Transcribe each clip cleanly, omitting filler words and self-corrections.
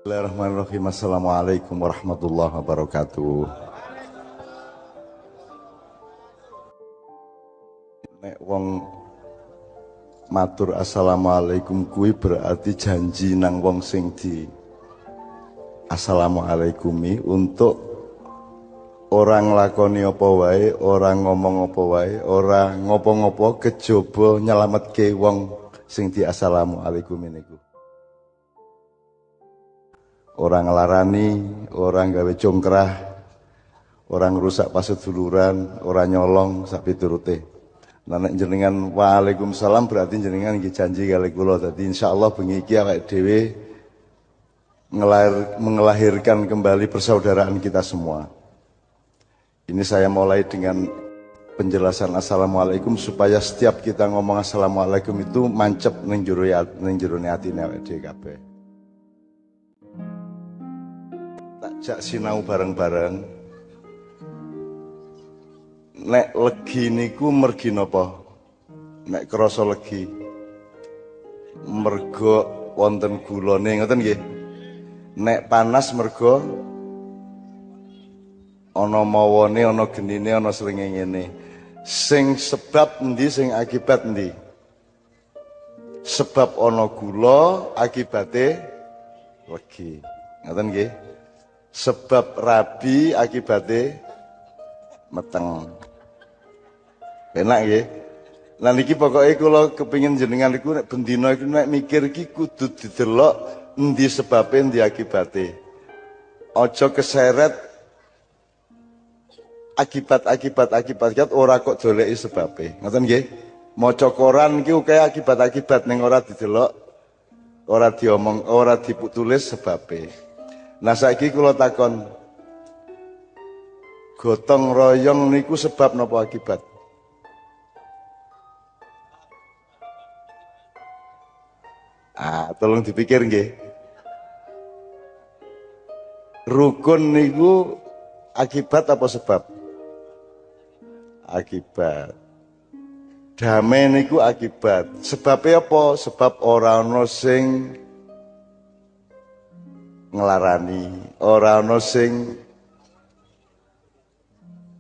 Bismillahirrahmanirrahim. Assalamualaikum warahmatullahi wabarakatuh. Nek wong matur assalamualaikum kuwi berarti janji nang wong sing di assalamualaikumi untuk orang nglakoni apa wae, orang ngomong apa wae, orang ngopo-ngopo kejaba nyelametke wong sing di assalamualaikum niku. Orang ngelarani, orang gawe congkrah, orang rusak paseduluran, orang nyolong sak piturute. Nah nek jenengan waalaikumsalam berarti jenengan nggih janji kali kula. Dadi insyaallah bengi iki awake dhewe mengelahirkan kembali persaudaraan kita semua. Ini saya mulai dengan penjelasan assalamualaikum supaya setiap kita ngomong assalamualaikum itu mancep ning jero atine awake dhewe kabeh. Jak sinau bareng-bareng. Nek legi niku mergi napa? Nek krasa legi. Merga wonten gulane ngoten nggih. Nek panas merga ana mawane, ana genine, ana srengenge. Sing sebab endi, sing akibat endi? Sebab ana gula, akibate legi. Ngoten nggih. Sebab rabi akibate meteng. Enak nggih. Lah niki pokoke kula kepengin jenengan niku nek bendina iku nek mikir iki kudu didelok endi sebabe endi akibate. Aja keseret akibat ora kok doleki sebabe. Ngoten nggih. Maca koran iki akeh akibat-akibat ning ora didelok, ora diomong, ora ditulis sebabe. Nah saiki kula takon, gotong royong niku sebab napa akibat? Tolong dipikir nggih. Rukun niku akibat apa sebab? Akibat. Damai niku akibat. Sebabnya apa? Sebab ora ana sing ngelarani, ora ana sing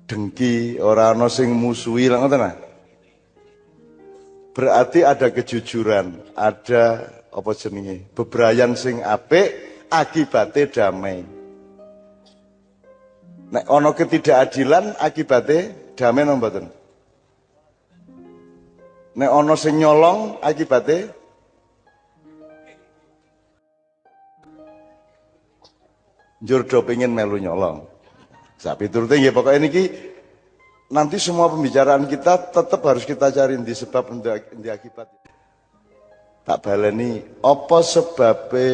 dengki, ora ana sing musuhi, lha ngoten. Berarti ada kejujuran, ada apa jenenge? Bebrayan sing apik, akibate damai. Nek ana ketidakadilan, akibate damai napa mboten? Nek ana sing nyolong, akibate njur do pengen melu nyolong. Sapi turute nggih pokoke niki nanti semua pembicaraan kita tetap harus kita cari di sebab di akibat. Tak baleni apa sebabe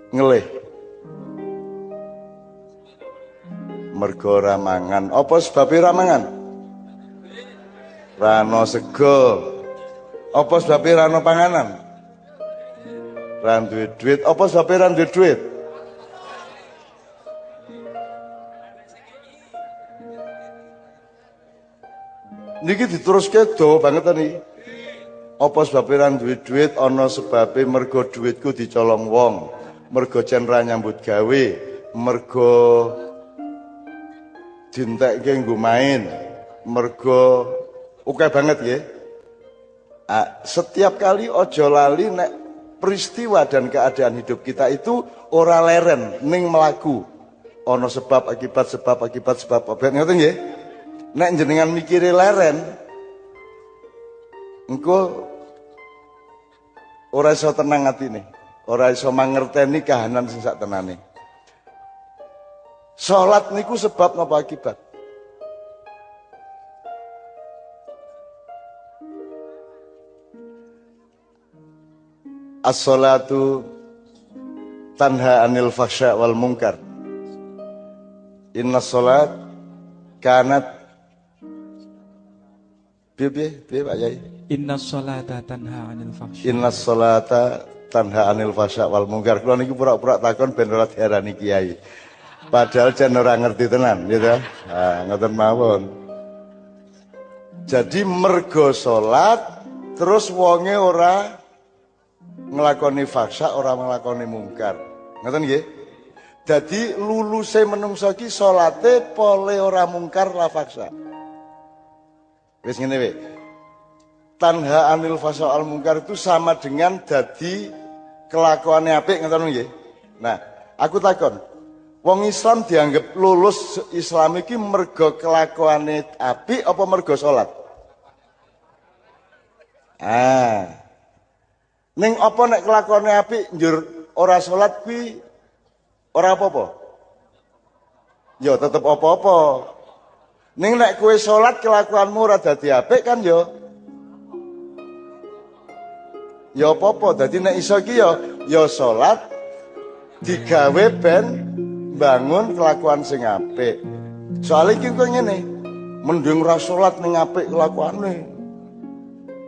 ngelih? Mergo ramangan. Apa sebabe ramangan? Rano sego. Apa sebabe rano panganan? Ran duwe duit, apa sebab ran duwe duit? Niki diteruske dawa banget niki. Apa sebab ran duwe duit? Ana sebabe mergo duitku dicolong wong, mergo jan ra nyambut gawe, mergo dintekke nggo main, mergo akeh banget nggih. Setiap kali ojo lali nek peristiwa dan keadaan hidup kita itu ora leren ning melaku. Ana sebab akibat ngoten nggih. Nek jenengan mikire leren engko ora iso tenang atine, ora iso mangerteni kahanan sing sak tenane. Salat niku sebab napa akibat? As-salatu tanha anil fahsya wal munkar. Inna salat kanat piye Pak Yai? Inna salata tanha anil fahsya. Inna salata tanha anil fahsya wal munkar. Kula niki pura-pura takon ben ora diarani kiai. Padahal jan ora ngerti tenan, gitu. Ngoten mawon. Jadi mergo salat terus wonge ora nglakoni fahsya ora nglakoni mungkar. Ngoten nggih? Dadi luluse menungso iki salate pole ora mungkar la fahsya. Wis ngene wae. Tanha anil fahsya al mungkar itu sama dengan dadi kelakuane apik ngoten nggih. Nah, aku takon, wong Islam dianggap lulus Islam iki mergo kelakuane apik apa mergo salat? Ning apa nek kelakuane apik njur ora salat kuwi ora apa-apa? Ya tetep apa-apa. Ning nek kowe salat kelakuanmu ora dadi apik kan ya apa-apa. Dadi nek iso iki ya salat digawe ben bangun kelakuan sing apik. Soale iki kok ngene, mending ra salat ning apik kelakuane.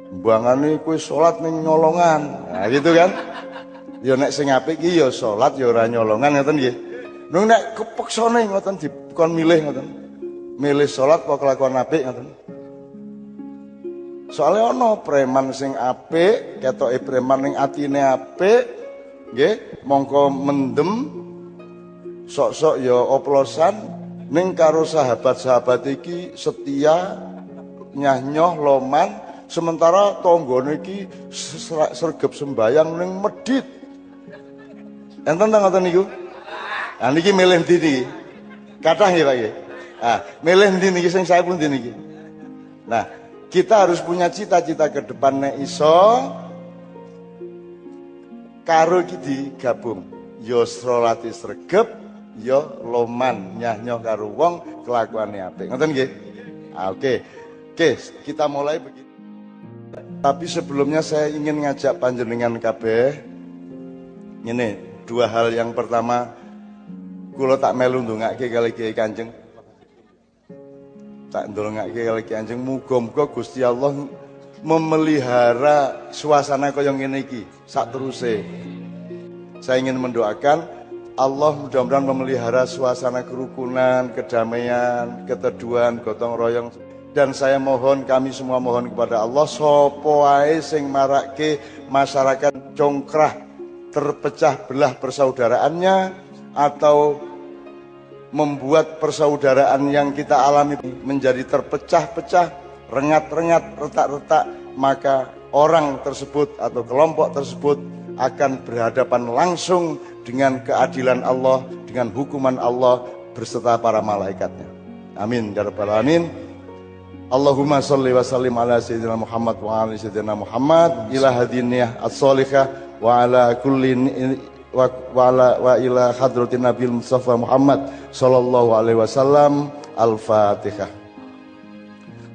Mbangane kowe salat ning nyolongan. Nah gitu kan. Ya nek sing apik iki ya salat ya ora nyolongan ngoten nggih. Nung nek kepeksane ngoten dikon milih ngoten. Milih salat apa kelakuan apik ngoten. Soalnya ana preman sing apik, ketoke preman ning atine apik, nggih, mongko mendem sok-sok ya oplosan ning karo sahabat-sahabat iki setia, nyah-nyoh loman, sementara tanggane iki sregep sembayang ning medhit. Enten ta ngoten niku? Nah niki milih ndi niki? Kathah nggih Pak nggih. Ah, milih ndi niki sing saya pundi niki? Nah, kita harus punya cita-cita ke depan nek iso karo iki digabung. Ya sholati sregep, ya loman nyah-nyoh karo wong kelakuane apik. Ngoten nggih? Ah, oke, kita mulai begitu. Tapi sebelumnya saya ingin ngajak panjenengan kabeh ngene, dua hal. Yang pertama, kula tak melu ndongake kali Kiai Kanjeng. Tak ndongake kali Kiai Kanjeng, muga-muga Gusti Allah memelihara suasana kaya ngene iki sakteruse. Saya ingin mendoakan Allah mudah-mudahan memelihara suasana kerukunan, kedamaian, keteduhan, gotong royong. Dan saya mohon, kami semua mohon kepada Allah, sapa ae sing marake masyarakat congkrah, terpecah belah persaudaraannya, atau membuat persaudaraan yang kita alami menjadi terpecah-pecah, rengat-rengat, retak-retak, maka orang tersebut atau kelompok tersebut akan berhadapan langsung dengan keadilan Allah, dengan hukuman Allah berserta para malaikatnya. Amin ya rabbal alamin. Allahumma sholli wa sallim ala sayyidina Muhammad wa ala sayyidina Muhammad ila hadiniyah as-sholihah wa ala kulli wa ila hadratin Nabi Mustafa Muhammad sallallahu alaihi wasallam. Al-Fatihah.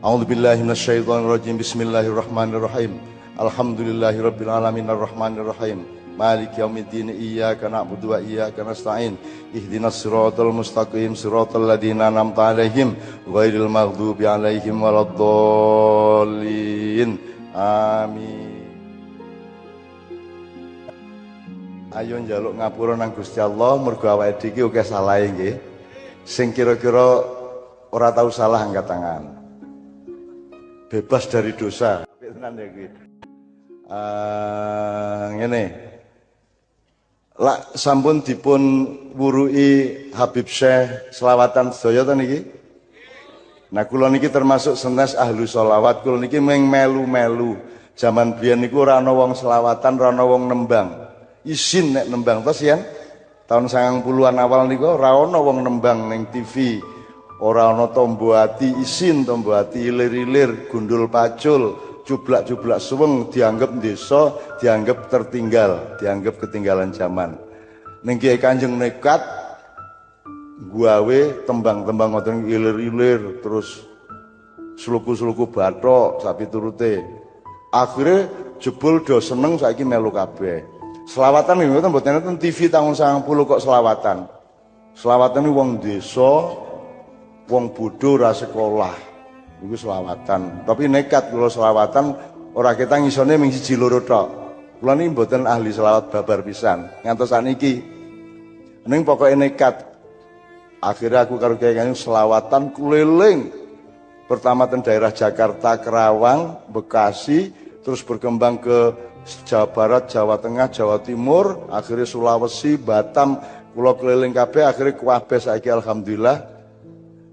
A'udzu billahi minasyaitonir rajim. Bismillahirrahmanirrahim. Alhamdulillahirabbil alamin arrahmanir rahim. Maliki yaumiddin. Iyyaka na'budu wa iyyaka nasta'in. Ihdinas siratal mustaqim, siratal ladzina an'amta 'alaihim ghairil maghdubi 'alaihim waladdallin. Amin. Ayo njaluk ngapura nang Gusti Allah mergo awake dhewe iki akeh salahe nggih. Sing kira-kira ora tahu salah angkat tangan. Bebas dari dosa. Tenan ya kuwi. Ngene. Lak sampun dipun wuruki Habib Syekh selawatan sedaya ta niki? Nah kula niki termasuk senes ahlu sholawat. Kula niki meng melu-melu. Zaman biyen niku ora ana wong selawatan, ora ana wong nembang. Isin nek nembang terus ya. Tahun 90-an awal niku ora ana wong nembang ning TV. Ora ana tombo ati isin, tombo ati ilir-ilir, gundul pacul, jublak-jublak suweng dianggap desa, dianggap tertinggal, dianggap ketinggalan zaman. Ning Kiai Kanjeng nekat gawe tembang-tembang ngoten ilir-ilir terus sluku-sluku bathok sapi turute. Akhire jebul do seneng saiki melu kabeh. Selawatan niku mboten nonton TV tahun 90 kok selawatan. Selawatan wong desa, wong bodho ra sekolah. Iku selawatan. Tapi nekat kula selawatan ora ketang isone mung siji loro tok. Kula niki mboten ahli selawat babar pisan. Ngantos sakniki. Ning pokoke nekat. Akhirnya aku karo Kiai Kanjeng selawatan keliling. Pertama ten daerah Jakarta, Kerawang, Bekasi, terus berkembang ke Jawa Barat, Jawa Tengah, Jawa Timur, akhirnya Sulawesi, Batam, kula keliling kabeh, akhirnya kabeh saiki alhamdulillah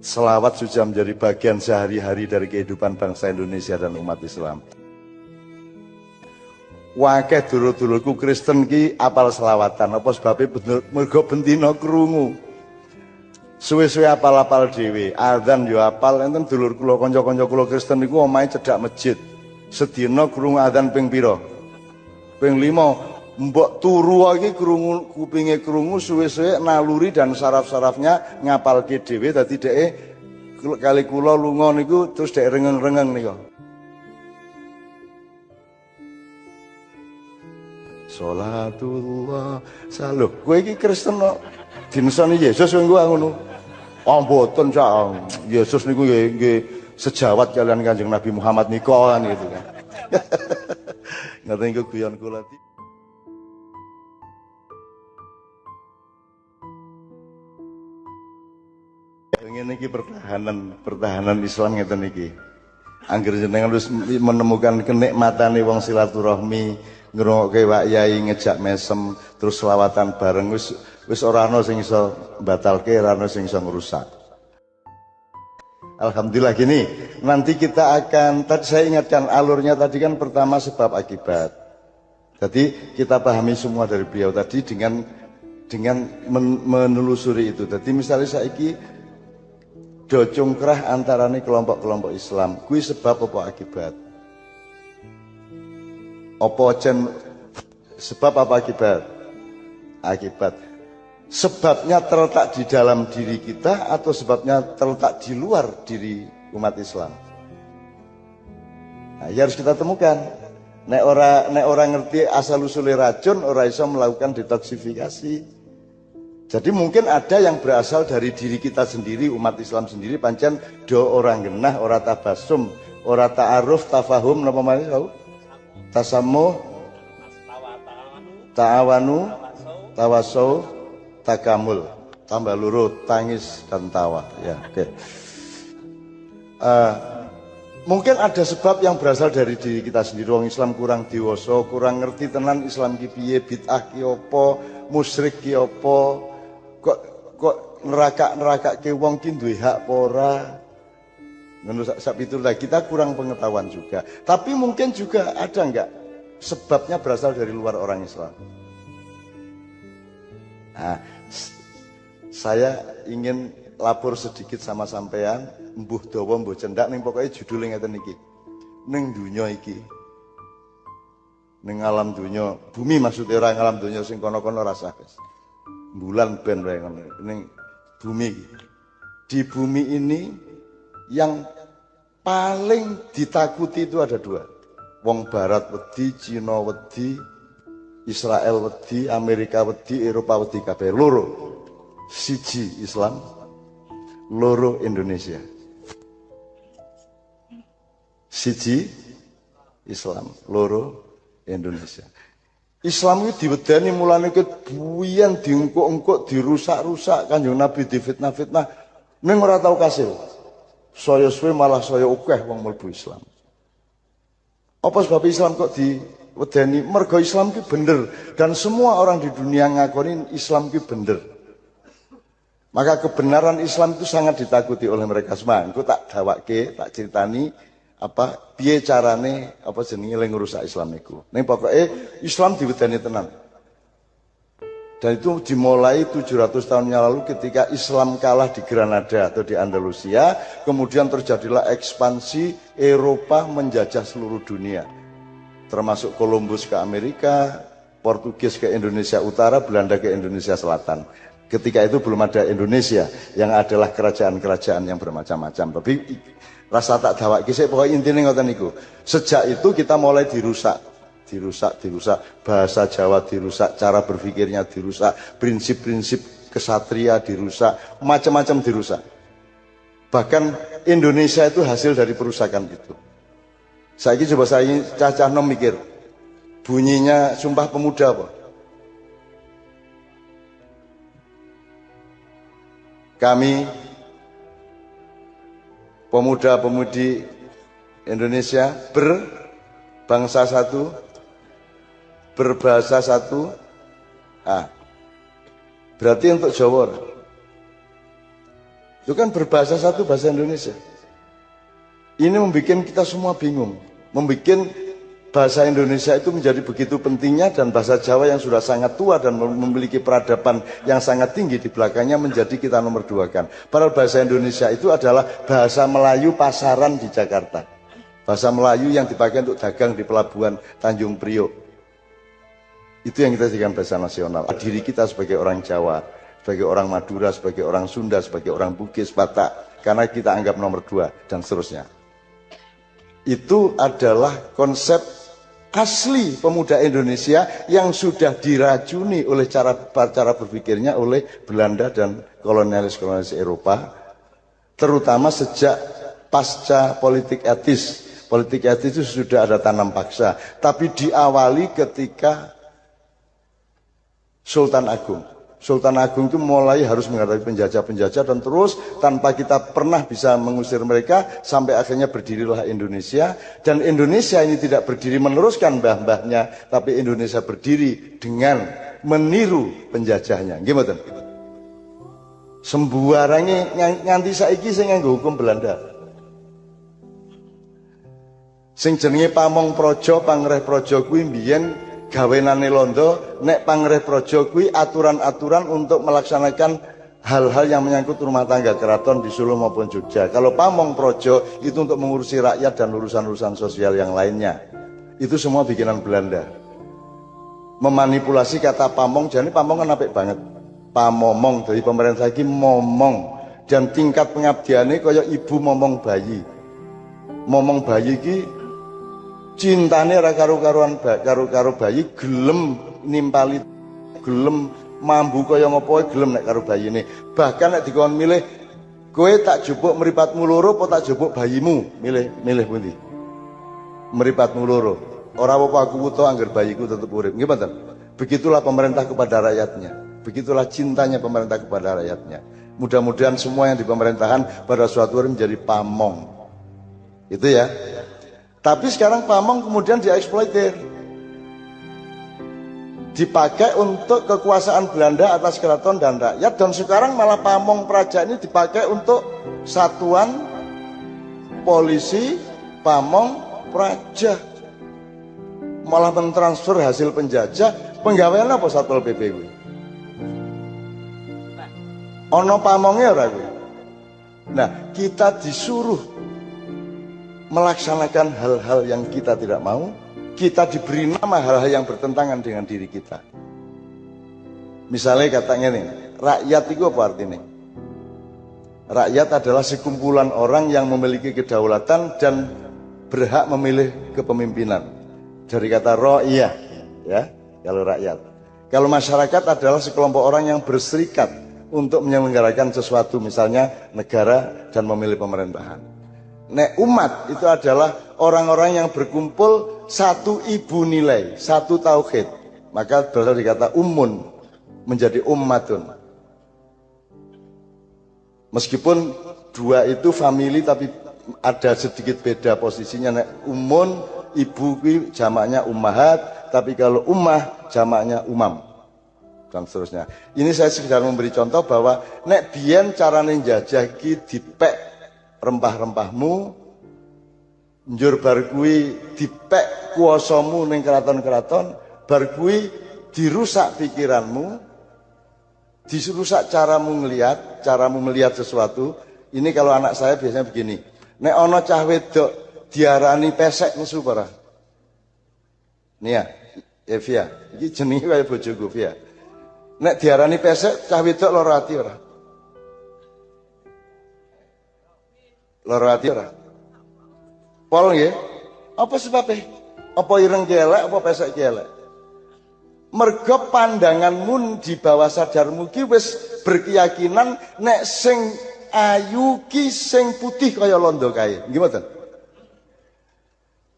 selawat sudah menjadi bagian sehari-hari dari kehidupan bangsa Indonesia dan umat Islam. Wakeh dulur-dulurku Kristen ki apal selawatan, apa sebabnya bener mergo bentino krungu. Suwe-suwe apal-apal dhewe, adzan yo apal, enten dulur kula kanca-kanca kula Kristen niku omahe cedhak masjid. Sedina krungu adzan ping pira? Ping 5. Mbok turu iki krungu kupinge krungu suwe-suwe naluri dan saraf-sarafnya ngapalke dhewe dadi dheke kali kula lunga niku terus dhek rengeng-rengeng niku. Salatullah saluh. Kowe iki Kristen kok dinesoni Yesus kowe ngono. Oh mboten Cak. Yesus niku nggih sejawat kalian Kanjeng Nabi Muhammad nika kan gitu kan. Ngaten niku guyon kula. Ngene iki pertahanan Islam ngeten iki. Angger jenengan wis menemukan kenikmatane wong silaturahmi, ngrungokke wak yai ngejak mesem, terus selawatan bareng wis ora ana sing iso batalke, ora ana sing iso ngrusak. Alhamdulillah gini, nanti kita akan, tadi saya ingatkan alurnya tadi kan pertama sebab akibat. Jadi kita pahami semua dari beliau tadi dengan menelusuri itu. Jadi misalnya saiki do cungkrah antarane kelompok-kelompok Islam, kuwi sebab apa akibat? Apa sebab apa akibat? Akibat. Sebabnya terletak di dalam diri kita atau sebabnya terletak di luar diri umat Islam? Nah, ya harus kita temukan. Nek ora ngerti asal usulnya racun, ora iso melakukan detoksifikasi. Jadi mungkin ada yang berasal dari diri kita sendiri, umat Islam sendiri, pancen do orang genah, ora tabasum, ora ta'aruf, tafahum, napa maneh tahu? Tasamuh, ta'awanu, tawasau, takamul, tambah luru, tangis dan tawa. Ya, oke. Mungkin ada sebab yang berasal dari diri kita sendiri. Wong Islam kurang dewasa, kurang ngerti tenan Islam ki piye, bid'ah ki apa, musyrik ki apa. Kok neraka ke wong ki duwe hak apa ora? Ngono sak pitulah kita kurang pengetahuan juga. Tapi mungkin juga ada enggak sebabnya berasal dari luar orang Islam. Nah, saya ingin lapor sedikit sama sampean, mbuh dawa mbuh cendak ning pokoke judule ngeten iki. Ning dunya iki. Ning alam dunya, bumi maksudnya orang alam dunya sing kono-kono ora sah. Bulan ben wae ngono. Ning bumi. Di bumi ini yang paling ditakuti itu ada dua. Wong barat wedi, Cina wedi, Israel wedi, Amerika wedi, Eropa wedi kabeh loro. Siji Islam, loro Indonesia. Siji Islam, loro Indonesia. Islam itu diwedani mulane kebuyan diengkuk-engkuk dirusak-rusak Kanjeng Nabi difitnah-fitnah ning ora tau kasil. Saya suwe malah saya akeh wong mlebu Islam. Apa sebab Islam kok diwedani? Mergo Islam ki bener dan semua orang di dunia ngakoni Islam ki bener. Maka kebenaran Islam itu sangat ditakuti oleh mereka semua. Engko tak dawake, tak ceritani apa piye carane apa jenenge ngrusak Islam iku. Ning pokoke Islam diwedani tenan. Dan itu dimulai 700 tahun yang lalu ketika Islam kalah di Granada atau di Andalusia, kemudian terjadilah ekspansi Eropa menjajah seluruh dunia. Termasuk Columbus ke Amerika, Portugis ke Indonesia Utara, Belanda ke Indonesia Selatan. Ketika itu belum ada Indonesia yang adalah kerajaan-kerajaan yang bermacam-macam. Tapi rasa tak dawak kisah pokoknya intinya ngoten niku. Sejak itu kita mulai dirusak, bahasa Jawa dirusak, cara berpikirnya dirusak, prinsip-prinsip kesatria dirusak, macam-macam dirusak. Bahkan Indonesia itu hasil dari perusakan itu. Saiki coba saya cacah nom mikir, bunyinya Sumpah Pemuda apa? Kami pemuda-pemudi Indonesia berbangsa satu, berbahasa satu. Berarti untuk Jawa. Itu kan berbahasa satu bahasa Indonesia. Ini membuat kita semua bingung. Membuat bahasa Indonesia itu menjadi begitu pentingnya, dan bahasa Jawa yang sudah sangat tua dan memiliki peradaban yang sangat tinggi di belakangnya menjadi kita nomor 2 kan. Padahal bahasa Indonesia itu adalah bahasa Melayu pasaran di Jakarta. Bahasa Melayu yang dipakai untuk dagang di pelabuhan Tanjung Priok. Itu yang kita jadikan bahasa nasional. Diri kita sebagai orang Jawa, sebagai orang Madura, sebagai orang Sunda, sebagai orang Bugis, Batak, karena kita anggap nomor 2 dan seterusnya. Itu adalah konsep asli pemuda Indonesia yang sudah diracuni oleh cara berpikirnya oleh Belanda dan kolonialis Eropa, terutama sejak pasca politik etis. Politik etis itu sudah ada tanam paksa, tapi diawali ketika Sultan Agung. Sultan Agung itu mulai harus menghadapi penjajah-penjajah, dan terus tanpa kita pernah bisa mengusir mereka sampai akhirnya berdirilah Indonesia. Dan Indonesia ini tidak berdiri meneruskan mbah-mbahnya, tapi Indonesia berdiri dengan meniru penjajahnya. Gimana? Sembuarange nganti saiki sing nganggo hukum Belanda. Sing jenenge Pamong Praja, Pangreh Praja kuwi mbiyen gawenane Londo, nek Pangreh Praja kuwi aturan-aturan untuk melaksanakan hal-hal yang menyangkut rumah tangga keraton di Solo maupun Jogja. Kalau Pamong Praja itu untuk mengurusi rakyat dan urusan-urusan sosial yang lainnya. Itu semua bikinan Belanda. Memanipulasi kata Pamong, jadi Pamong kan apik banget. Pamomong dari pemerintah lagi momong, dan tingkat pengabdiannya kaya ibu momong bayi. Momong bayi ki cintane ora karo bayi, gelem nimpali, gelem mambu kaya ngopo gelem nek karo bayine. Bahkan nek dikon milih, kowe tak jupuk mripatmu loro apa tak jupuk bayimu, milih pundi? Mripatmu loro. Ora apa-apa aku wuto angger bayiku tetep urip. Nggih mboten? Begitulah pemerintah kepada rakyatnya. Begitulah cintanya pemerintah kepada rakyatnya. Mudah-mudahan semua yang di pemerintahan pada suatu hari menjadi pamong. Itu ya. Tapi sekarang pamong kemudian dieksploitir, dipakai untuk kekuasaan Belanda atas keraton dan rakyat, dan sekarang malah Pamong Praja ini dipakai untuk satuan polisi Pamong Praja, malah mentransfer hasil penjajah. Penggawean apa Satpol PP kuwi? Ono pamonge ora kuwi. Nah, kita disuruh melaksanakan hal-hal yang kita tidak mau, kita diberi nama hal-hal yang bertentangan dengan diri kita. Misalnya katanya nih, rakyat itu apa artinya? Rakyat adalah sekumpulan orang yang memiliki kedaulatan dan berhak memilih kepemimpinan. Dari kata ro'iyah, ya, kalau rakyat. Kalau masyarakat adalah sekelompok orang yang berserikat untuk menyelenggarakan sesuatu, misalnya negara dan memilih pemerintahan. Nek umat itu adalah orang-orang yang berkumpul satu ibu nilai, satu tauhid. Maka berasal dikata ummun, menjadi ummatun. Meskipun dua itu family tapi ada sedikit beda posisinya. Nek ummun, ibu jamaknya ummahat, tapi kalau ummah jamaknya umam, dan seterusnya. Ini saya sekedar memberi contoh bahwa nek biyen carane njajah ki dipek rempah-rempahmu, njur bar kuwi dipek kuasamu ning keraton-keraton, bar kuwi dirusak pikiranmu, dirusak caramu melihat sesuatu. Ini kalau anak saya biasanya begini, nek ana cah wedok diarani pesek nesu ora? Nia, Evia, iki jenenge kaya bojoku Via. Nek diarani pesek cah wedok lara ati ora? Lara ati ora? Pol nggih. Apa sebabnya? Apa ireng kelek apa pesek kelek? Mergo pandanganmu di bawah sadarmu ki wis berkeyakinan nek sing ayu ki sing putih kaya londo kae. Nggih mboten?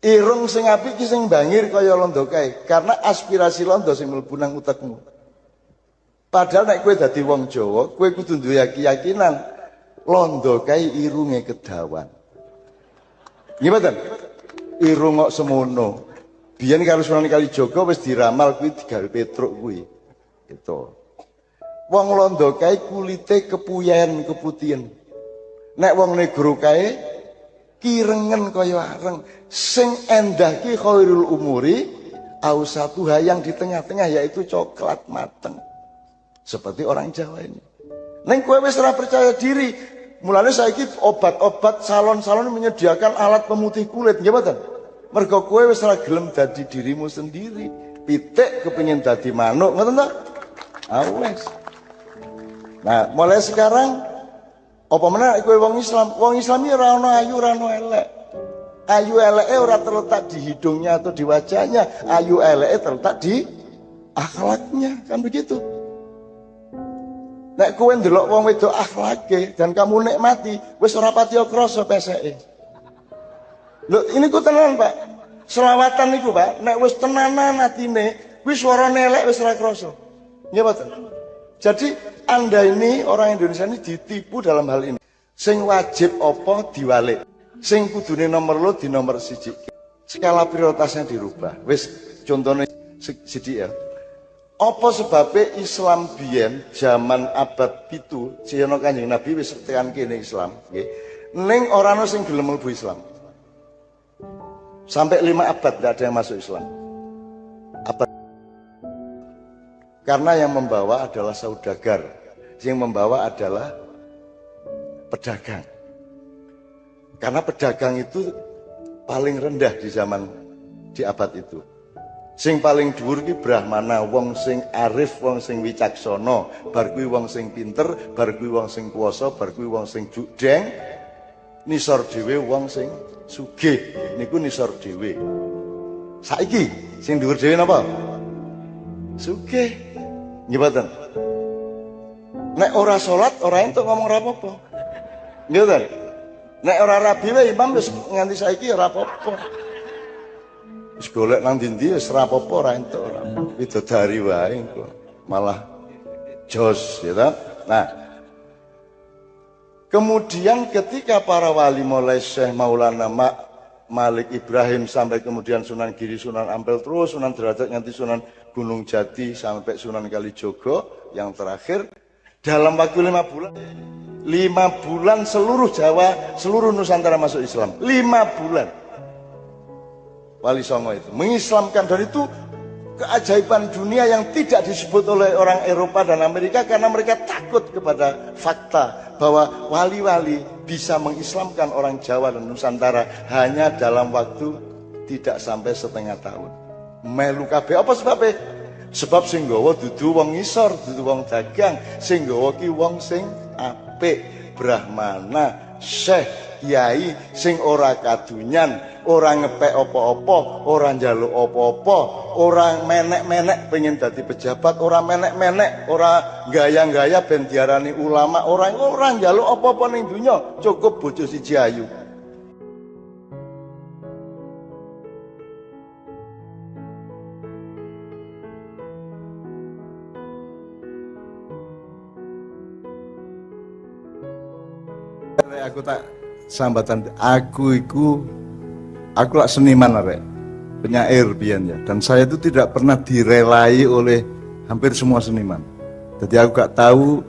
Irung sing apik ki sing bangir kaya londo kae, karena aspirasi londo sing mlebu nang utekmu. Padahal nek kowe dadi wong Jawa, kowe kudu duwe keyakinan londo kae irunge kedawan. Nggih mboten? Irung kok semono. Biyen karo Sunan Kalijaga wis diramal kuwi digawe Petruk kuwi. Gitu. Wong Londo kae kulite kepuyen keputihan. Nek wong negro kae kirengen kaya areng. Sing endah ki khairul umuri ausatuha, yang di tengah-tengah yaitu coklat mateng. Seperti orang Jawa ini. Neng kowe wis ora percaya diri. Mulane saiki obat-obat salon-salon menyediakan alat pemutih kulit, nggih mboten? Mergo kowe wis ora gelem dadi dirimu sendiri. Pitik kepengin dadi manuk, ngoten ta? Wes. Nah, mulai sekarang apa meneh kowe wong Islam? Wong Islam iki ora ono ayu, ora ono elek. Ayu eleke ora terletak di hidungnya atau di wajahnya. Ayu eleke terletak di akhlaknya, kan begitu. Nek kowe ndelok wong wedok akhlake dan kamu nikmati, wis ora pati krasa peseke. Lho, ini ku tenan, Pak. Selawatan niku, Pak, nek wis tenanan atine, kuwi suarane elek wis ora krasa. Nggih mboten? Jadi Anda ini orang Indonesia ini ditipu dalam hal ini. Sing wajib apa diwalik. Sing kudune nomor lo di nomor siji. Skala prioritasnya dirubah. Wis contohnya sithik ya. Apa sebabnya Islam biyen zaman abad pitu, siyono Kanjeng Nabi wis tekan kene Islam, nggih. Ning ora ana sing gelem mlebu Islam. Sampai 5 abad tidak ada yang masuk Islam. Abad. Karena yang membawa adalah saudagar, yang membawa adalah pedagang. Karena pedagang itu paling rendah di zaman di abad itu. Sing paling dhuwur ki brahmana, wong sing arif, wong sing wicaksana, bar kuwi wong sing pinter, bar kuwi wong sing kuwasa, bar kuwi wong sing judeng. Nisor dhewe wong sing sugih, niku nisor dhewe. Saiki sing dhuwur dhewe napa? Sugih. Nggih mboten? Nek ora salat, ora entuk ngomong ora apa-apa. Nggih mboten? Nek ora rabi wae imam wis nganti saiki ora apa-apa. Wis golek nang ndi-ndi wis ora apa-apa, ora entuk ora. Widodari wae engko. Malah jos, ya ta? Nah, kemudian ketika para wali mulai Syekh Maulana Malik Ibrahim sampai kemudian Sunan Giri, Sunan Ampel, terus Sunan Derajat, nanti Sunan Gunung Jati sampai Sunan Kalijogo yang terakhir, dalam waktu 5 bulan 5 bulan seluruh Jawa, seluruh Nusantara masuk Islam. 5 bulan Wali Songo itu mengislamkan, dan itu keajaiban dunia yang tidak disebut oleh orang Eropa dan Amerika karena mereka takut kepada fakta bahwa wali-wali bisa mengislamkan orang Jawa dan Nusantara hanya dalam waktu tidak sampai setengah tahun. Melu kabeh. Apa sebabnya? Sebab sing nggawa dudu wong ngisor, dudu wong dagang, sing nggawa ki wong sing apik, brahmana, syekh, kiai sing ora kadunyan, ora ngepek apa-apa, ora njaluk apa-apa, ora menek-menek pengen dadi pejabat, ora menek-menek, ora gaya-gaya ben diarani ulama, ora njaluk apa-apa ning dunya, cukup bojo siji ayu. Aku tak sambatan, aku lah seniman arek, penyair biyen ya, dan saya itu tidak pernah direlai oleh hampir semua seniman. Jadi aku gak tahu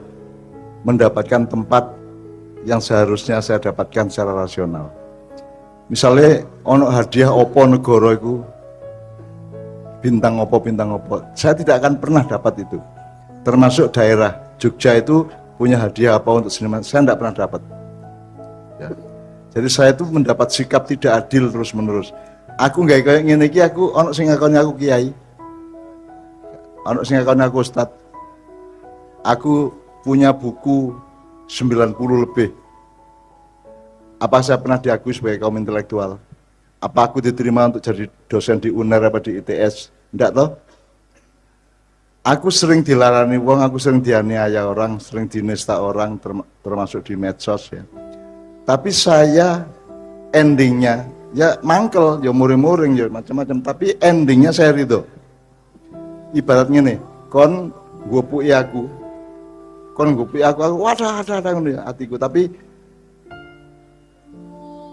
mendapatkan tempat yang seharusnya saya dapatkan secara rasional. Misalnya ono hadiah opo negara iku bintang opo, saya tidak akan pernah dapat itu. Termasuk daerah Jogja itu punya hadiah apa untuk seniman, saya tidak pernah dapat. Ya. Jadi saya itu mendapat sikap tidak adil terus menerus. Aku nggak kayak ngene iki, aku ono sing ngakoni aku kiai, ono sing ngakoni aku ustad. Aku punya buku 90 lebih. Apa saya pernah diakui sebagai kaum intelektual? Apa aku diterima untuk jadi dosen di UNER apa di ITS? Enggak toh? Aku sering dilarani wong, aku sering dianiaya orang, sering dinista orang, termasuk di medsos ya. Tapi saya endingnya ya mangkel, ya muring-muring, ya macam-macam. Tapi endingnya saya ridho. Ibaratnya nih, kon gopuki aku, wadah ada hatiku. Tapi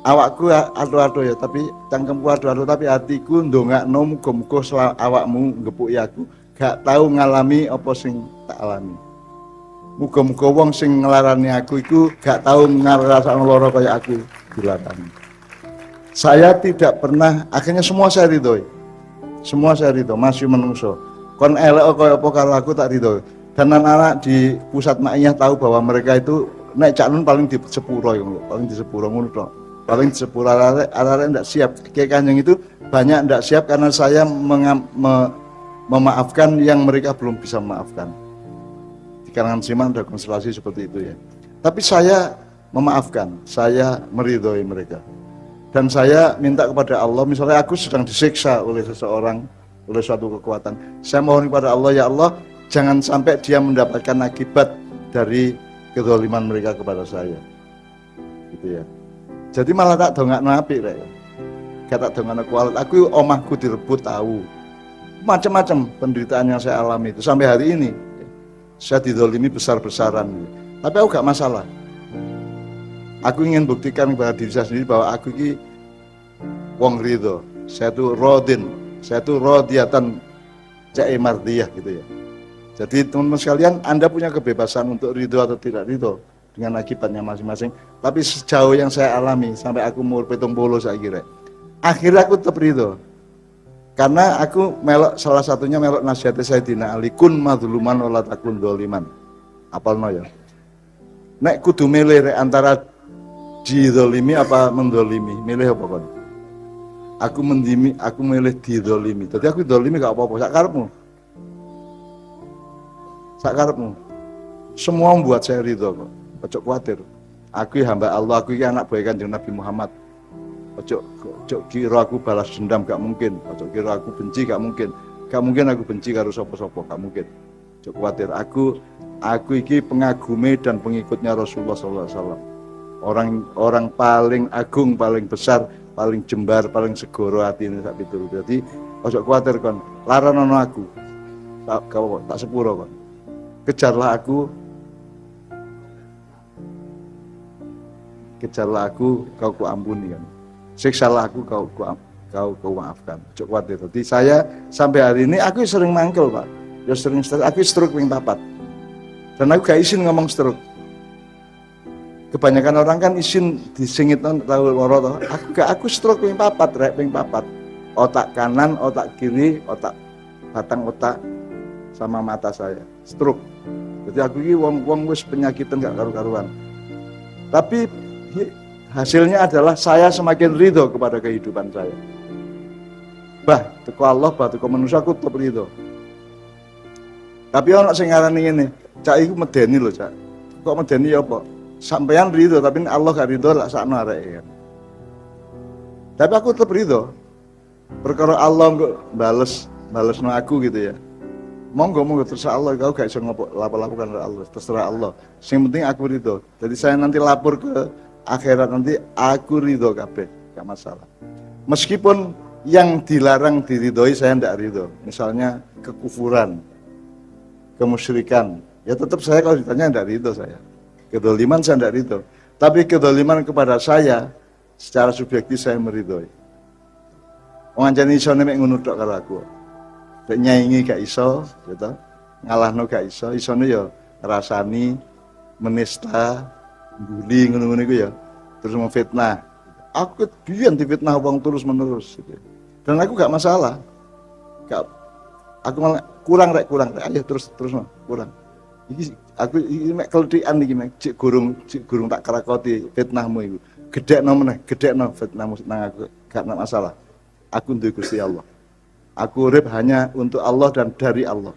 awakku ado-ado ya, tapi cangkemku ado-ado, tapi hatiku ndongakno muga-muga awakmu ngepuki aku gak tahu ngalami apa sing tak alami. Muga-muga wong sing nglarani aku iku gak tahu ngrasakno lara kaya aku dilarani. Saya tidak pernah, akhirnya semua saya ridhoi. Semua saya ridho, masih menungso. Kon elek kaya apa karo aku tak ridho. Dan anak-anak di pusat Maiyah tahu bahwa mereka itu nek cak nun paling di sepuro ngono, paling di sepuro ngono tok. Paling di sepuro arek ndak siap. Kiai Kanjeng itu banyak ndak siap karena saya memaafkan yang mereka belum bisa memaafkan. Di kalangan Siman ada konstelasi seperti itu ya. Tapi saya memaafkan, saya meridhoi mereka. Dan saya minta kepada Allah, misalnya aku sedang disiksa oleh seseorang, oleh suatu kekuatan, saya mohon kepada Allah, ya Allah, jangan sampai dia mendapatkan akibat dari kezaliman mereka kepada saya, gitu ya. Jadi malah tak dongakno apik rek. Gak tak dongakno kualat. Aku omahku direbut tahu. Macam-macam penderitaan yang saya alami itu sampai hari ini. Saya dizalimi besar-besaran. Tapi aku gak masalah. Aku ingin buktikan kepada diri saya sendiri bahwa aku ini wong ridho. Saya itu rodin, saya itu rodiatan cai mardiyah gitu ya. Jadi teman-teman sekalian, Anda punya kebebasan untuk ridho atau tidak ridho dengan akibatnya masing-masing. Tapi sejauh yang saya alami sampai aku umur 70 saya kira, akhirnya aku tetap ridho. Karena aku melok, salah satunya melok nasihatnya Sayyidina Ali, kun madhuluman wala takun dzaliman. Apalno ya. Nek kudu milih antara dizalimi apa mendolimi, milih apa kon? Aku mendimi, aku milih dizalimi. Jadi aku dzalimi gak apa-apa, sak karepmu. Sak karepmu. Semua membuat saya ridho kok. Ojo khawatir. Aku hamba Allah, aku anak buah Kanjeng Nabi Muhammad. Ojo kira aku balas dendam, gak mungkin. Ojo kira aku benci, gak mungkin. Gak mungkin aku benci karo sapa-sapa, gak mungkin. Ojo khawatir. Aku iki pengagumi dan pengikutnya Rasulullah SAW. Orang paling agung, paling besar, paling jembar, paling segoro hati ini sak piturut. Jadi ojo kuwatir kon, laranono aku. Tak sepuro kon. Kejarlah aku. Kejarlah aku, kau kuampuni kan. Siksalah aku, kau maafkan. Ojo kuwatir. Jadi saya sampai hari ini aku sering mangkel, Pak. Ya sering stroke, aku stroke ping 4. Dan aku gak izin ngomong stroke. Kebanyakan orang kan izin disingit tahu loro toh. Aku stroke ping 4 rek ping 4. Otak kanan, otak kiri, batang otak sama mata saya stroke. Jadi aku ini wong wis penyakitan gak karu-karuan. Tapi hasilnya adalah saya semakin ridho kepada kehidupan saya. Teko Allah, teko manusia aku tetap ridho. Tapi ono sing ngarani ngene, cak iku medeni lho, cak. Kok medeni ya apa? Sampeyan ridho tapi Allah gak ridho lak sakno areke kan. Tapi aku tetap ridho. Perkara Allah kok balesno aku gitu ya. Monggo terserah Allah, kau gak iso lapor-lapor kan Allah, terserah Allah. Sing penting aku ridho. Jadi saya nanti lapor ke akhirat nanti aku ridho kabeh, gak masalah. Meskipun yang dilarang diridhoi saya ndak ridho. Misalnya kekufuran, kemusyrikan, ya tetap saya kalau ditanya ndak ridho saya. Kedoliman saya tidak ridho, tapi kedoliman kepada saya secara subjektif saya meridhoi. Wong anjane iso nek ngono tok karo aku. Nek nyaingi gak iso, gitu. Ngalahno gak iso, isone ya rasani, menista, bully ngono-ngono iku ya. Terus memfitnah. Aku biyen difitnah wong terus-menerus gitu. Dan aku gak masalah. Aku malah kurang rek, ayo terus kurang. Aku mek keldikan iki mek cik gurung tak kerakoti fitnahmu iku. Gedekno meneh, gedekno fitnahmu nang aku, gak masalah. Aku duwe Gusti Allah. Aku urip hanya untuk Allah dan dari Allah.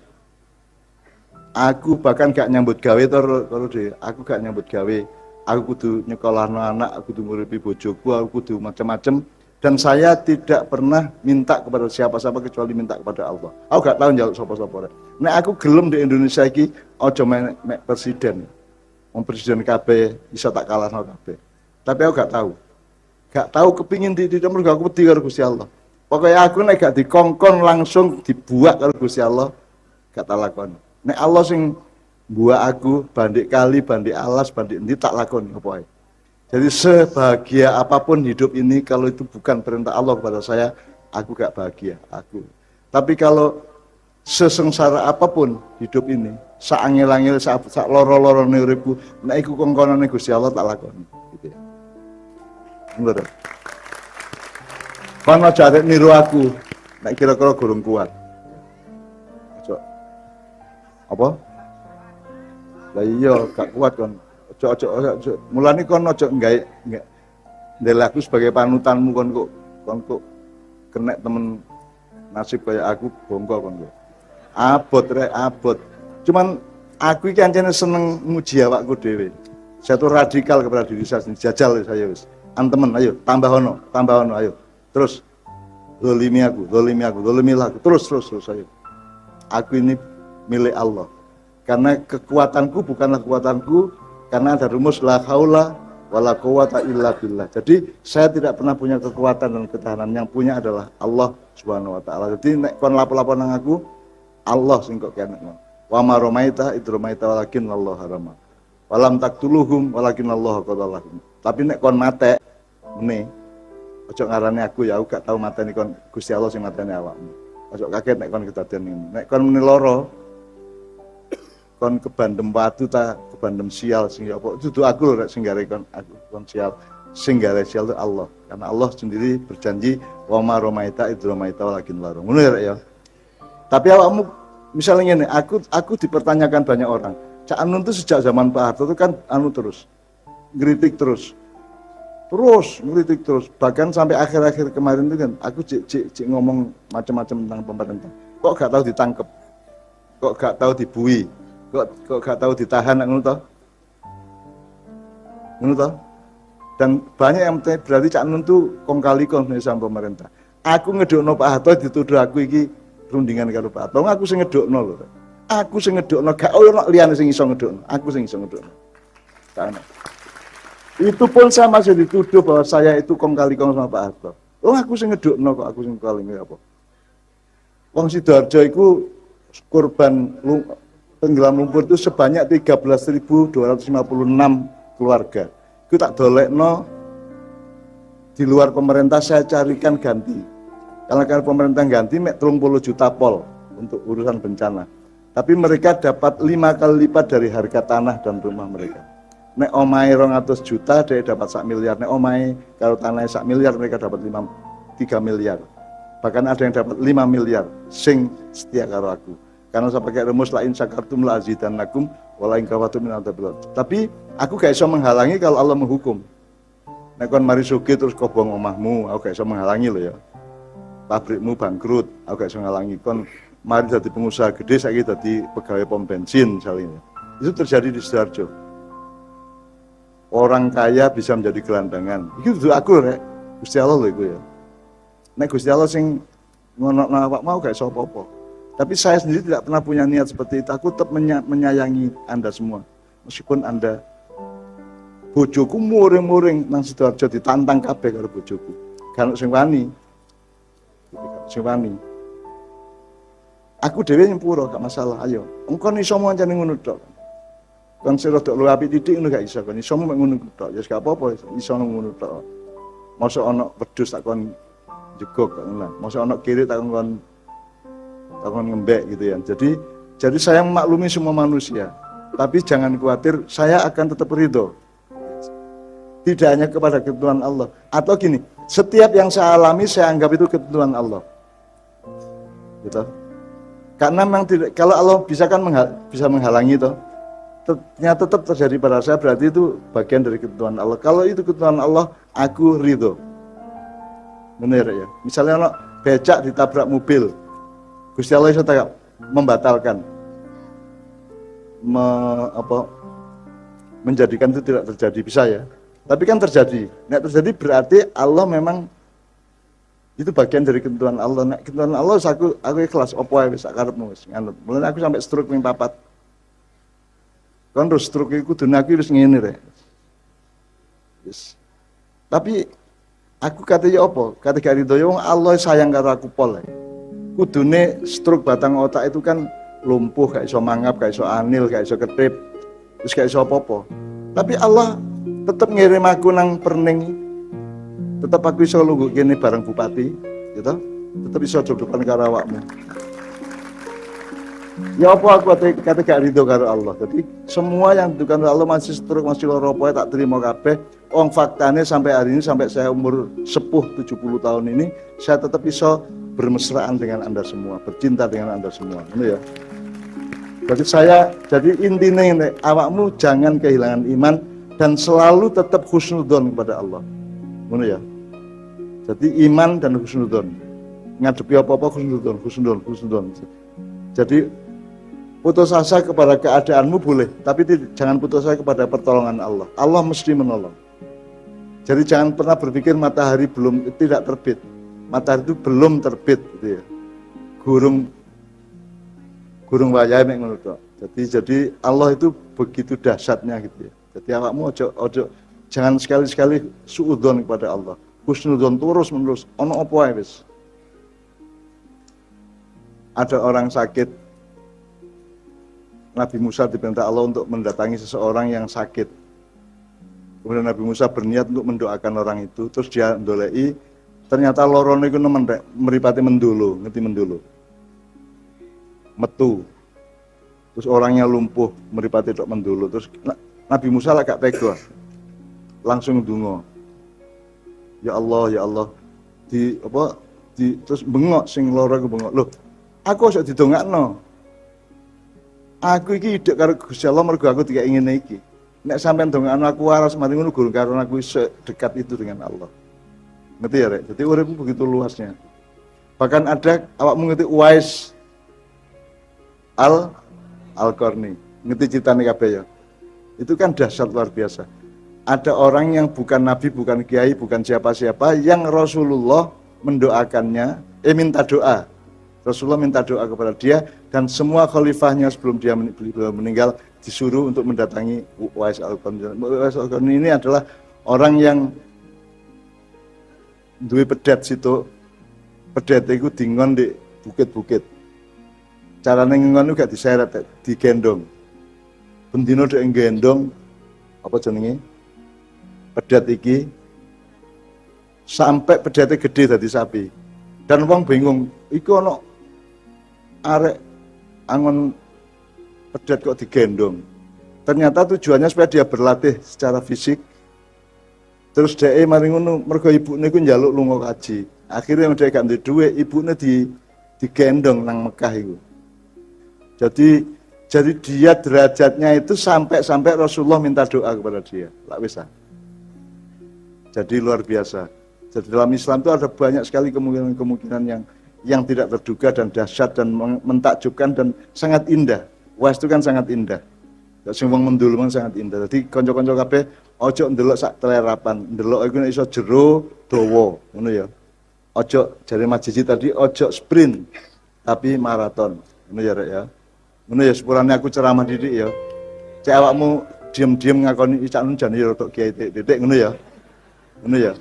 Aku bahkan gak nyambut gawe karo dhewe. Aku gak nyambut gawe. Aku kudu nyekolahno anak, aku kudu nguripi bojoku, aku kudu macam-macam. Dan saya tidak pernah minta kepada siapa-siapa kecuali minta kepada Allah. Aku gak tahu njaluk sapa-sapa. Nek aku gelem di Indonesia iki aja mek presiden. Wong presiden kabeh iso tak kalahno kabeh. Tapi aku gak tahu. Gak tahu kepingin di mergo aku wedi karo Gusti Allah. Pokoknya aku nek gak dikongkon langsung dibuat karo Gusti Allah, gak tak lakoni. Nek Allah sing buat aku bandik kali, bandik alas, bandik endi tak lakoni apa ae. Jadi sebahagia apapun hidup ini, kalau itu bukan perintah Allah kepada saya, aku gak bahagia. Tapi kalau sesengsara apapun hidup ini, saangil-angil, sak loro-loro uripku, nek iku kongkonane Gusti Allah tak lakoni. Gitu ya. Ngono. Kon aja arek niru aku, nek kira-kira gurung kuat. Ojo. Apa? Lah iya, gak kuat kon. Ojo. Mulane kon ojo nggae ndel aku sebagai panutanmu kon kok kena temen nasib kayak aku bongko kon kok. Abot. Cuman aku iki ancene seneng muji awakku dhewe. Saya tuh radikal kepada diri saya sendiri. Jajal saya wis. Temen, ayo tambah ono, ayo. Terus zalimi aku. Terus ayo. Aku ini milik Allah. Karena kekuatanku bukanlah kekuatanku, karena ada rumus la haula wala quwata illa billah. Jadi saya tidak pernah punya kekuatan dan ketahanan, yang punya adalah Allah Subhanahu wa taala. Jadi nek kon lapo-lapo nang aku, Allah sing kok kene. Wa ma ramaita id ramaita walakin Allah harama. Walam taqtuluhum walakin Allah qatalahum. Tapi nek kon mate ngene, ojo ngarani aku ya, aku gak tau mateni kon, Gusti Allah sing mateni awakmu. Ojo kaget nek kon kedadian ngene. Nek kon muni lara, kon kebandem watu ta kebandem sial sing apa dudu aku lho rek sing gare kon aku kon sial, sing gare sial itu Allah, karena Allah sendiri berjanji wa ma ramaita id ramaita walakin Allah. Ngono ya rek ya. Tapi awakmu misalnya ngene, aku dipertanyakan banyak orang. Cak Anun itu sejak zaman Pak Harto itu kan terus ngritik terus ngeritik terus, bahkan sampai akhir-akhir kemarin itu kan aku cik ngomong macam-macam tentang pemerintah. Kok gak tahu ditangkep, kok gak tahu dibui, kok gak tahu ditahan, ngono toh. Dan banyak yang berarti Cak Nun tuh kong kali sama pemerintah. Aku ngedokno Pak Harto dituduh aku iki rundingan karo Pak Harto. Aku sing ngedokno lho. Aku sing ngedokno, gak ono liyane sing iso ngedokno. Aku sing iso ngedokno. Karena itu pun saya masih dituduh bahwa saya itu kong kali sama Pak Harto. Aku sing ngedokno kok, aku sing kali apa. Wong Sidoarjo iku korban tenggelam lumpur itu sebanyak 13.256 keluarga. Itu tak dolekno di luar pemerintah, saya carikan ganti. Kalau pemerintah ganti mek 30 juta pol untuk urusan bencana. Tapi mereka dapat 5 kali lipat dari harga tanah dan rumah mereka. Nek omahe 200 juta dia dapat 1 miliar. Nek omahe kalau tanahnya 1 miliar mereka dapat 3 miliar. Bahkan ada yang dapat 5 miliar sing setia karo aku. Karena saya pakai rumus la in syakartum la azidannakum wa la in kafartum min adzabil. Tapi aku gak iso menghalangi kalau Allah menghukum. Nek kon mari sugih terus kobong omahmu, aku gak iso menghalangi lho ya. Pabrikmu bangkrut, aku gak iso menghalangi. Kon mari jadi pengusaha gede, saiki dadi pegawai pom bensin misalnya. Itu terjadi di Sidoarjo. Orang kaya bisa menjadi gelandangan. Itu aku rek. Gusti Allah lho iku ya. Nek Gusti Allah sing ngonokno awak mau gak iso apa-apa. Tapi saya sendiri tidak pernah punya niat seperti itu. Aku tetap menyayangi Anda semua. Meskipun Anda bojoku muring-muring nang Sidoarjo ditantang kabeh karo bojoku. Kan sing wani. Aku dhewe nyepuro gak masalah. Ayo, engko iso mancane ngono tok. Kon sira tok luwih apik titik ngono gak iso. Kon iso ngono tok. Ya gak apa-apa, iso ngono tok. Mosok ana wedhus tak kon jegok kok ngono. Mosok ana kiri tak kon ngembek gitu ya. Jadi saya memaklumi semua manusia. Tapi jangan khawatir, saya akan tetap ridho. Tidak hanya kepada ketentuan Allah. Atau gini, setiap yang saya alami saya anggap itu ketentuan Allah. Gitu. Karena memang tidak, kalau Allah bisa kan bisa menghalangi toh. Ternyata tetap terjadi pada saya, berarti itu bagian dari ketentuan Allah. Kalau itu ketentuan Allah, aku ridho. Benar ya. Misalnya ono becak ditabrak mobil, Gusti Allah itu membatalkan, menjadikan itu tidak terjadi, bisa ya. Tapi kan terjadi. Nek terjadi berarti Allah memang itu bagian dari ketentuan Allah. Nek ketentuan Allah aku ikhlas opo ae wis karepmu wis nganut. Mulane aku sampai stroke ping 4. Kon terus stroke iku kudune aku wis ngene rek. Wis. Tapi aku katanya opo? Kate gak rido wong Allah sayang karo aku pol. Kudune stroke batang otak itu kan lumpuh, gak iso mangap, gak iso anil, gak iso ketip, terus gak iso apa-apa. Tapi Allah tetep ngirim aku nang Perning, tetep aku iso lungguh kene bareng bupati, gitu. Tetep iso jodohan karo awakmu. Ya apa aku kata gak ridho karo Allah. Jadi semua yang ditentukan oleh Allah masih setruk masih loro poe tak terima kabeh. Wong faktane sampai hari ini sampai saya umur sepuh 70 tahun ini saya tetap iso bermesraan dengan Anda semua, bercinta dengan Anda semua. Ini ya. Jadi intinya ini, awakmu jangan kehilangan iman dan selalu tetap husnudzon kepada Allah. Ini ya. Jadi iman dan husnudzon. Ngadepi apa-apa husnudzon. Jadi putus asa kepada keadaanmu boleh, tapi jangan putus asa kepada pertolongan Allah. Allah mesti menolong. Jadi jangan pernah berpikir matahari tidak terbit. Matahari itu belum terbit, gitu ya. Gurung wayahe mek ngono tok. Jadi Allah itu begitu dahsyatnya gitu ya. Jadi awakmu ojo jangan sekali-sekali suudzon kepada Allah. Husnudzon terus-menerus. Ono apa wae wis. Ada orang sakit, Nabi Musa diperintah Allah untuk mendatangi seseorang yang sakit. Kemudian Nabi Musa berniat untuk mendoakan orang itu, terus dia ndolei, ternyata lorone iku meripati mendulu, ngerti mendulu. Metu. Terus orangnya lumpuh, meripati tok mendulu. Terus Nabi Musa lah gak tega. Langsung ndonga. Ya Allah, terus bengok sing loro iku bengok. Loh, aku iso didongakno. Aku iki hidup karo Gusti Allah mergo aku tidak ingin iki. Nek sampean dongakno aku waras mari ngono guru karo aku sedekat itu dengan Allah. Ngerti ya, Rek? Jadi uripmu begitu luasnya. Bahkan ada awakmu ngerti Uwais Al-Qarni. Ngerti ceritane kabeh ya. Itu kan dahsyat luar biasa. Ada orang yang bukan nabi, bukan kiai, bukan siapa-siapa yang Rasulullah mendoakannya, minta doa. Rasulullah minta doa kepada dia dan semua khalifahnya sebelum dia meninggal disuruh untuk mendatangi Uwais Al-Qarni. Uwais Al-Qarni ini adalah orang yang duwe pedet situ. Pedet itu dingon di bukit-bukit. Carane ngon gak diseret, digendong. Bendino dek gendong apa jenenge? Pedet iki sampai pedete gede dadi sapi. Dan wong bingung, iku ana arek angon pedet kok digendong. Ternyata tujuannya supaya dia berlatih secara fisik. Terus dhek mari ngono mergo ibune iku njaluk lunga kaji. Akhirnya dhek gak duwe dhuwit, ibune digendong nang Mekah iku. Jadi dia derajatnya itu sampai Rasulullah minta doa kepada dia. Lah wis. Jadi luar biasa. Jadi dalam Islam itu ada banyak sekali kemungkinan yang tidak terduga dan dahsyat dan mentakjubkan dan sangat indah. Uwais itu kan sangat indah. Sing wong mendul sangat indah. Jadi kanca-kanca kabeh ojo ndelok sak telerapan, ndelok iku nek iso jero dawa, ngono ya. Ojo jare majiji tadi ojo sprint tapi maraton. Ngono ya Rek ya. Ngono ya sepurane aku ceramah didik ya. Cek awakmu diem-diem ngakoni cak nun jane ya rodok kiai titik ngono ya. Ngono ya.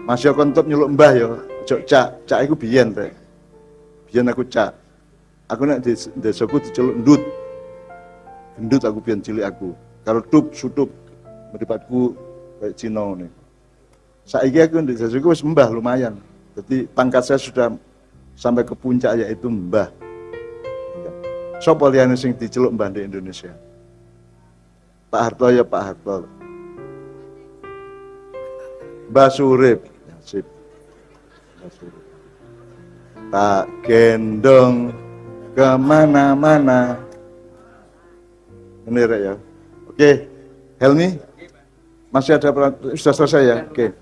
Mas yo kon nyeluk mbah ya. Ojo cak iku biyen Rek. Biyen aku cak. Aku nek di desaku diceluk ndut. Gendut aku biyen cilik aku. Karo tup sutup meripatku kayak Cina ngene. Saiki aku di desaku wis mbah lumayan. Jadi pangkat saya sudah sampai ke puncak yaitu mbah. Sopo liyane sing diceluk mbah di Indonesia? Pak Harto ya Pak Harto. Mbah Surip. Sip. Mbah Surip. Tak gendong kemana-mana. Ini Rek ya. Oke, Helmi, masih ada sudah selesai ya? Oke.